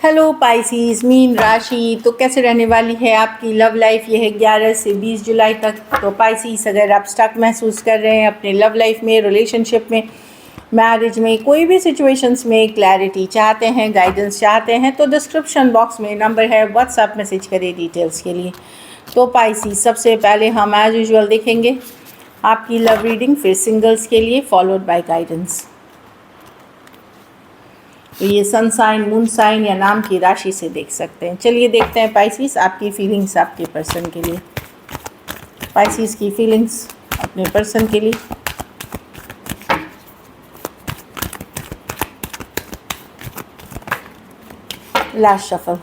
Hello Pisces mean राशि। तो कैसे रहने वाली है आपकी लव लाइफ? ये है 11 से 20 जुलाई तक। तो पाइसीज, अगर आप स्टक महसूस कर रहे हैं अपने लव लाइफ में, रिलेशनशिप में, मैरिज में, कोई भी सिचुएशंस में क्लैरिटी चाहते हैं, गाइडेंस चाहते हैं, तो डिस्क्रिप्शन बॉक्स में नंबर है, व्हाट्सएप मैसेज करें डिटेल्स के लिए। तो पाइसीज, सबसे पहले हम एज यूजुअल देखेंगे आपकी लव रीडिंग, फिर सिंगल्स के लिए, फॉलोड बाय गाइडेंस। तो ये सन साइन, मून साइन या नाम की राशि से देख सकते हैं। चलिए देखते हैं पाइसीस आपकी फीलिंग्स आपके पर्सन के लिए। पाइसीस की फीलिंग्स अपने पर्सन के लिए। Last shuffle.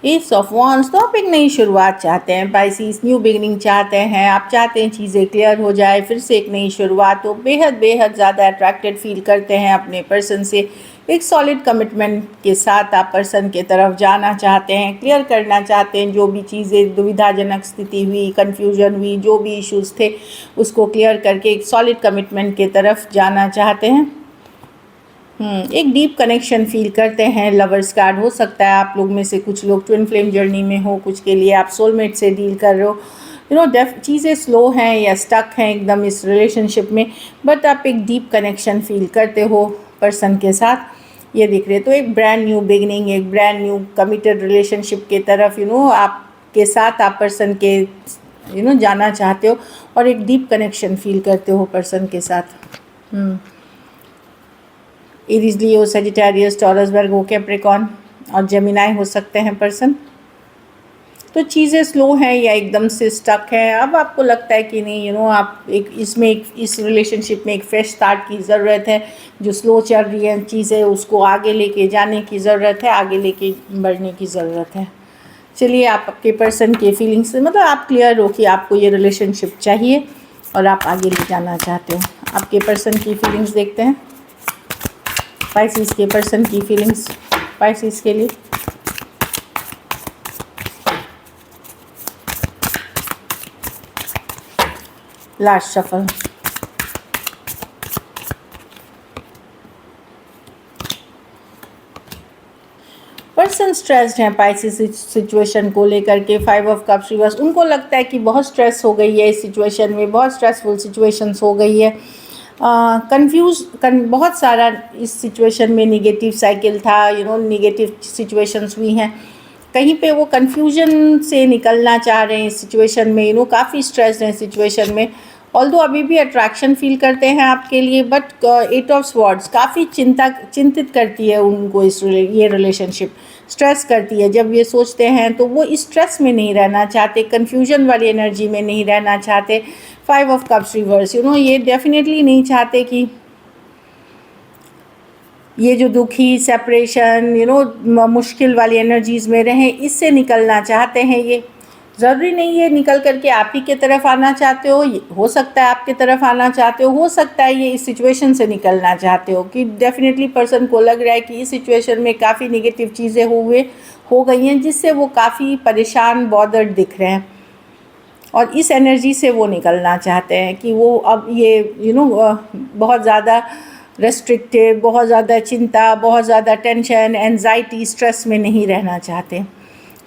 S of wands. तो आप एक नई शुरुआत चाहते हैं पाइसीस, न्यू बिगिनिंग चाहते हैं। आप चाहते हैं चीज़ें क्लियर हो जाए, फिर से एक नई शुरुआत हो। बेहद ज़्यादा अट्रैक्टेड फील करते हैं अपने पर्सन से। एक सॉलिड कमिटमेंट के साथ आप पर्सन के तरफ जाना चाहते हैं, क्लियर करना चाहते हैं जो भी चीज़ें दुविधाजनक स्थिति हुई, कन्फ्यूजन हुई, जो भी इश्यूज़ थे उसको क्लियर करके एक सॉलिड कमिटमेंट के तरफ जाना चाहते हैं। एक डीप कनेक्शन फील करते हैं। लवर्स कार्ड हो सकता है आप लोग में से कुछ लोग ट्विन फ्लेम जर्नी में हो, कुछ के लिए आप सोलमेट से डील कर रहे हो। चीज़ें स्लो हैं या स्टक हैं एकदम इस रिलेशनशिप में, बट आप एक डीप कनेक्शन फील करते हो पर्सन के साथ, ये दिख रहे। तो एक ब्रांड न्यू बिगनिंग, एक ब्रांड न्यू कमिटेड रिलेशनशिप के तरफ आपके साथ आप पर्सन के जाना चाहते हो और एक डीप कनेक्शन फील करते हो पर्सन के साथ। एरीज, लियो, सजिटेरियस, टॉरस, वर्गो, कैप्रिकॉर्न और जेमिनाई हो सकते हैं पर्सन। तो चीज़ें स्लो हैं या एकदम से स्टक हैं। अब आपको लगता है कि नहीं आप इस रिलेशनशिप में एक फ्रेश स्टार्ट की ज़रूरत है। जो स्लो चल रही है चीज़ें उसको आगे लेके जाने की ज़रूरत है, आगे लेके बढ़ने की ज़रूरत है। चलिए आप आपके पर्सन के फीलिंग्स से आप क्लियर हो कि आपको ये रिलेशनशिप चाहिए और आप आगे ले जाना चाहते हो। आपके पर्सन की फीलिंग्स देखते हैं। पाइसीस के पर्सन की फीलिंग्स पाइसीस के लिए। Last shuffle. पर्सन स्ट्रेस्ड हैं पाइसीस सिचुएशन को लेकर के। 5 ऑफ कप्स रिवर्स। उनको लगता है कि बहुत स्ट्रेस हो गई है इस सिचुएशन में, बहुत स्ट्रेसफुल सिचुएशंस हो गई है। बहुत सारा इस सिचुएशन में निगेटिव साइकिल था, निगेटिव सिचुएशंस हुई हैं। कहीं पे वो कन्फ्यूजन से निकलना चाह रहे हैं इस सिचुएशन में, काफ़ी स्ट्रेस्ड हैं सिचुएशन में। ऑल्दो अभी भी अट्रैक्शन फील करते हैं आपके लिए, बट 8 ऑफ स्वॉर्ड्स काफ़ी चिंतित करती है उनको ये रिलेशनशिप, स्ट्रेस करती है। जब ये सोचते हैं तो वो इस स्ट्रेस में नहीं रहना चाहते, कन्फ्यूजन वाली एनर्जी में नहीं रहना चाहते। 5 ऑफ कप्स रिवर्स, ये डेफिनेटली नहीं चाहते कि ये जो दुखी सेपरेशन मुश्किल वाली एनर्जीज़ में रहें, इससे निकलना चाहते हैं। ये ज़रूरी नहीं है निकल करके आप ही के तरफ आना चाहते हो सकता है आपके तरफ आना चाहते हो सकता है ये इस सिचुएशन से निकलना चाहते हो कि डेफिनेटली पर्सन को लग रहा है कि इस सिचुएशन में काफ़ी नेगेटिव चीज़ें हो गई हैं जिससे वो काफ़ी परेशान, बॉदर्ड दिख रहे हैं और इस एनर्जी से वो निकलना चाहते हैं कि वो अब ये बहुत ज़्यादा रेस्ट्रिक्टेड, बहुत ज़्यादा चिंता, बहुत ज़्यादा टेंशन, एंजाइटी, स्ट्रेस में नहीं रहना चाहते।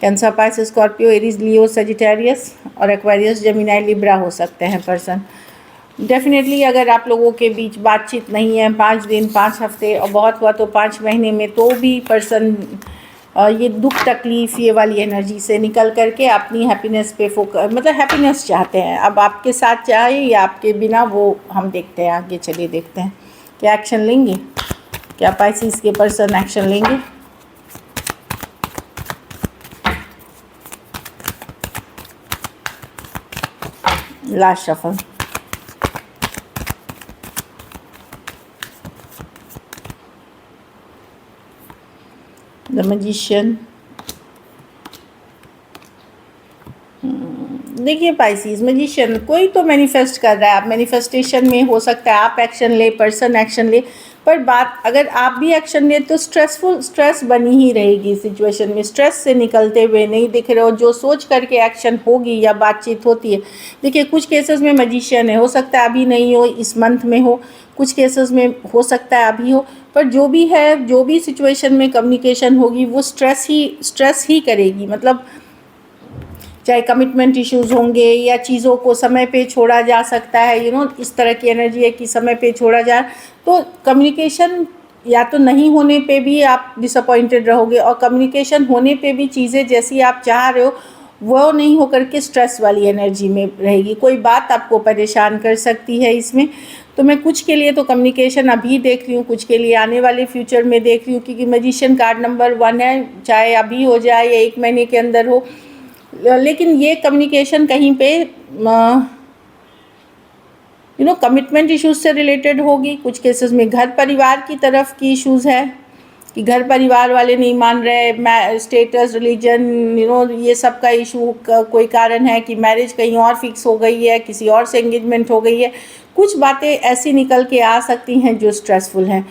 कैंसर, पाइसेस, स्कॉर्पियो, एरीज, लियो, सजिटेरियस और एक्वेरियस, जेमिनाई, लिब्रा हो सकते हैं पर्सन। डेफिनेटली अगर आप लोगों के बीच बातचीत नहीं है 5 दिन, 5 हफ्ते और बहुत हुआ तो 5 महीने में, तो भी पर्सन ये दुख तकलीफ़ ये वाली एनर्जी से निकल करके अपनी हैप्पीनेस पे फोकस, हैप्पीनेस चाहते हैं। अब आपके साथ चाहे या आपके बिना, वो हम देखते हैं आगे। चलिए देखते हैं क्या एक्शन लेंगे, क्या पाइसीस के पर्सन एक्शन लेंगे। Last shuffle. द मैजिशियन, देखिए पाइसेस मैजिशियन, कोई तो मैनिफेस्ट कर रहा है, आप मैनिफेस्टेशन में हो सकता है आप एक्शन ले, पर्सन एक्शन ले, पर बात अगर आप भी एक्शन ले तो स्ट्रेस बनी ही रहेगी सिचुएशन में। स्ट्रेस से निकलते हुए नहीं दिख रहे हो, जो सोच करके एक्शन होगी या बातचीत होती है। देखिए कुछ केसेस में मैजिशियन है, हो सकता है अभी नहीं हो, इस मंथ में हो, कुछ केसेस में हो सकता है अभी हो, पर जो भी है, जो भी सिचुएशन में कम्युनिकेशन होगी वो स्ट्रेस ही करेगी। मतलब चाहे कमिटमेंट इश्यूज़ होंगे या चीज़ों को समय पे छोड़ा जा सकता है, इस तरह की एनर्जी है कि समय पे छोड़ा जाए, तो कम्युनिकेशन या तो नहीं होने पे भी आप डिसअपॉइंटेड रहोगे, और कम्युनिकेशन होने पे भी चीज़ें जैसी आप चाह रहे हो वो नहीं होकर के स्ट्रेस वाली एनर्जी में रहेगी। कोई बात आपको परेशान कर सकती है इसमें। तो मैं कुछ के लिए तो कम्युनिकेशन अभी देख रही हूँ, कुछ के लिए आने वाले फ्यूचर में देख रही हूँ, क्योंकि मैजिशियन कार्ड नंबर 1 है, चाहे अभी हो जाए या 1 महीने के अंदर हो, लेकिन ये कम्युनिकेशन कहीं पे कमिटमेंट इश्यूज से रिलेटेड होगी। कुछ केसेस में घर परिवार की तरफ की इश्यूज़ है कि घर परिवार वाले नहीं मान रहे, स्टेटस, रिलीजन, ये सब का इशू कोई कारण है कि मैरिज कहीं और फिक्स हो गई है, किसी और से एंगेजमेंट हो गई है। कुछ बातें ऐसी निकल के आ सकती हैं जो स्ट्रेसफुल हैं।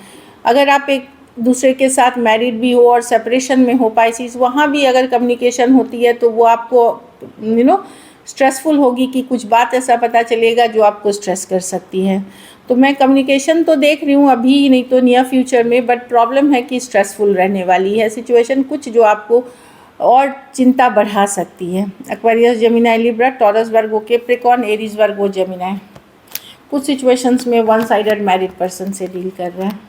अगर आप एक दूसरे के साथ मैरिड भी हो और सेपरेशन में हो पाइसिस, वहाँ भी अगर कम्युनिकेशन होती है तो वो आपको स्ट्रेसफुल होगी कि कुछ बात ऐसा पता चलेगा जो आपको स्ट्रेस कर सकती है। तो मैं कम्युनिकेशन तो देख रही हूँ अभी, नहीं तो नियर फ्यूचर में, बट प्रॉब्लम है कि स्ट्रेसफुल रहने वाली है सिचुएशन, कुछ जो आपको और चिंता बढ़ा सकती है। एक्वेरियस, जेमिनी, लिब्रा, टॉरस, वर्गो, कैप्रिकॉर्न, एरीज, वर्गो, जेमिनी कुछ सिचुएशंस में वन साइडेड मैरिड पर्सन से डील कर रहे हैं।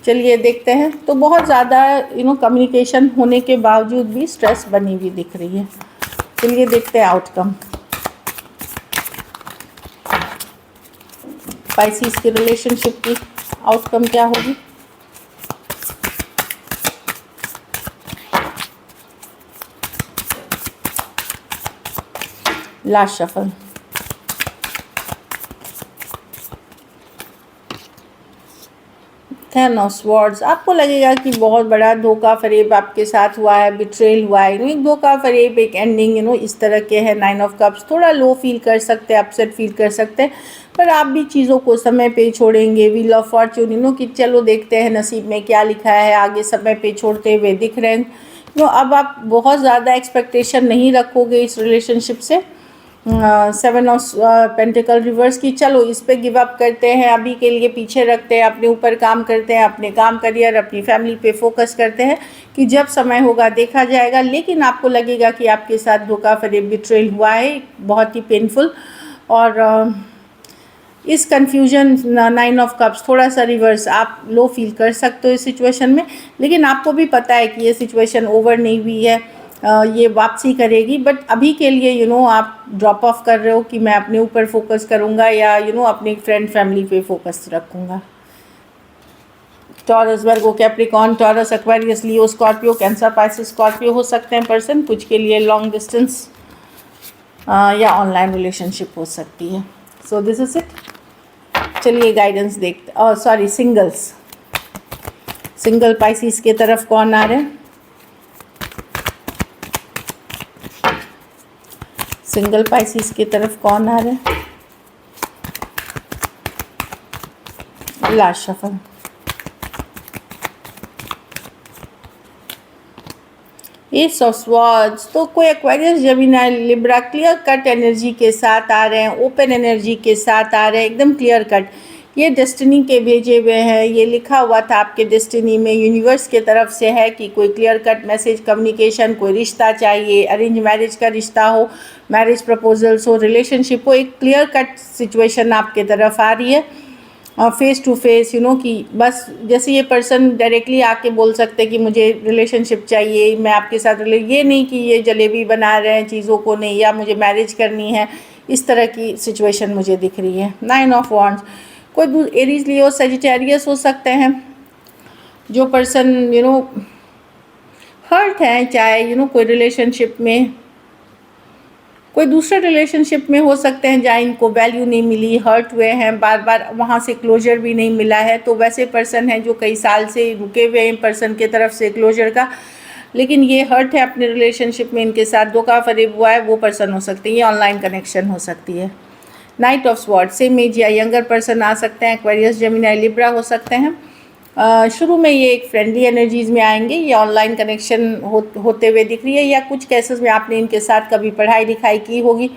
चलिए देखते हैं। तो बहुत ज़्यादा कम्युनिकेशन होने के बावजूद भी स्ट्रेस बनी हुई दिख रही है। चलिए देखते हैं आउटकम। पाइसिस की रिलेशनशिप की आउटकम क्या होगी। Last shuffle. Ten of swords. आपको लगेगा कि बहुत बड़ा धोखा फरेब आपके साथ हुआ है, बिट्रेल हुआ है, एक धोखा फरेब, एक एंडिंग इस तरह के है। 9 ऑफ कप्स, थोड़ा लो फील कर सकते हैं, अपसेट फील कर सकते हैं, पर आप भी चीज़ों को समय पे छोड़ेंगे। व्हील ऑफ फॉर्च्यून, कि चलो देखते हैं नसीब में क्या लिखा है, आगे समय पे छोड़ते हुए दिख रहे हैं। अब आप बहुत ज़्यादा एक्सपेक्टेशन नहीं रखोगे इस रिलेशनशिप से। 7 ऑफ पेंटिकल रिवर्स की, चलो इस पे गिव अप करते हैं, अभी के लिए पीछे रखते हैं, अपने ऊपर काम करते हैं, अपने काम, करियर, अपनी फैमिली पे फोकस करते हैं कि जब समय होगा देखा जाएगा। लेकिन आपको लगेगा कि आपके साथ धोखा फरेब, बिट्रेल हुआ है, बहुत ही पेनफुल। और इस कन्फ्यूजन 9 ऑफ कप्स, थोड़ा सा रिवर्स आप लो फील कर सकते हो इस सिचुएशन में, लेकिन आपको भी पता है कि ये सिचुएशन ओवर नहीं हुई है, ये वापसी करेगी। बट अभी के लिए आप ड्रॉप ऑफ कर रहे हो कि मैं अपने ऊपर फोकस करूँगा या अपनी फ्रेंड फैमिली पे फोकस रखूँगा। टॉरस, वर्गो, कैप्रिकॉर्न, टॉरस, एक्वेरियस, लियो, स्कॉर्पियो, कैंसर, पाइसेस, स्कॉर्पियो हो सकते हैं पर्सन। कुछ के लिए लॉन्ग डिस्टेंस या ऑनलाइन रिलेशनशिप हो सकती है। So this is it. चलिए गाइडेंस देखते। सॉरी, सिंगल पाइसिस के तरफ कौन आ रहे हैं। सिंगल पाइसिस की तरफ कौन आ रहा है। Last shuffle. S of swords. तो कोई Aquarius, Gemini, Libra clear cut energy के साथ आ रहे हैं, ओपन एनर्जी के साथ आ रहे हैं, एकदम क्लियर कट। ये डेस्टिनी के भेजे हुए हैं, ये लिखा हुआ था आपके डेस्टिनी में, यूनिवर्स के तरफ से है कि कोई क्लियर कट मैसेज, कम्युनिकेशन, कोई रिश्ता चाहिए, अरेंज मैरिज का रिश्ता हो, मैरिज प्रपोजल्स हो, रिलेशनशिप हो, एक क्लियर कट सिचुएशन आपके तरफ आ रही है, फेस टू फेस, कि बस जैसे ये पर्सन डायरेक्टली आके बोल सकते कि मुझे रिलेशनशिप चाहिए, मैं आपके साथ ये नहीं कि ये जलेबी बना रहे हैं चीज़ों को, नहीं, या मुझे मैरिज करनी है, इस तरह की सिचुएशन मुझे दिख रही है। 9 ऑफ वॉन्ड्स। कोई एरीज, लियो, सजिटेरियस हो सकते हैं जो पर्सन हर्ट है, चाहे कोई रिलेशनशिप में, कोई दूसरे रिलेशनशिप में हो सकते हैं जहाँ इनको वैल्यू नहीं मिली, हर्ट हुए हैं, बार बार वहाँ से क्लोजर भी नहीं मिला है। तो वैसे पर्सन हैं जो कई साल से रुके हुए हैं, पर्सन के तरफ से क्लोजर का लेकिन ये हर्ट है अपने रिलेशनशिप में, इनके साथ धोखा फरेब हुआ है, वो पर्सन हो सकते हैं। ये ऑनलाइन कनेक्शन हो सकती है। Knight of sword, same age या यंगर पर्सन आ सकते हैं, एक्वेरियस, जेमिनी, लिब्रा हो सकते हैं। शुरू में ये एक फ्रेंडली एनर्जीज़ में आएंगे, ये ऑनलाइन कनेक्शन होते हुए दिख रही है, या कुछ केसेस में आपने इनके साथ कभी पढ़ाई लिखाई की होगी,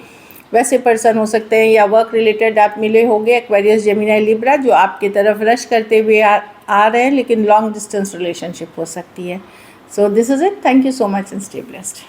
वैसे पर्सन हो सकते हैं, या वर्क रिलेटेड आप मिले होंगे, एक्वेरियस, जेमिनी, लिब्रा, जो आपकी तरफ रश करते हुए आ रहे हैं, लेकिन लॉन्ग डिस्टेंस रिलेशनशिप हो सकती है। So this is it, thank you so much and stay blessed.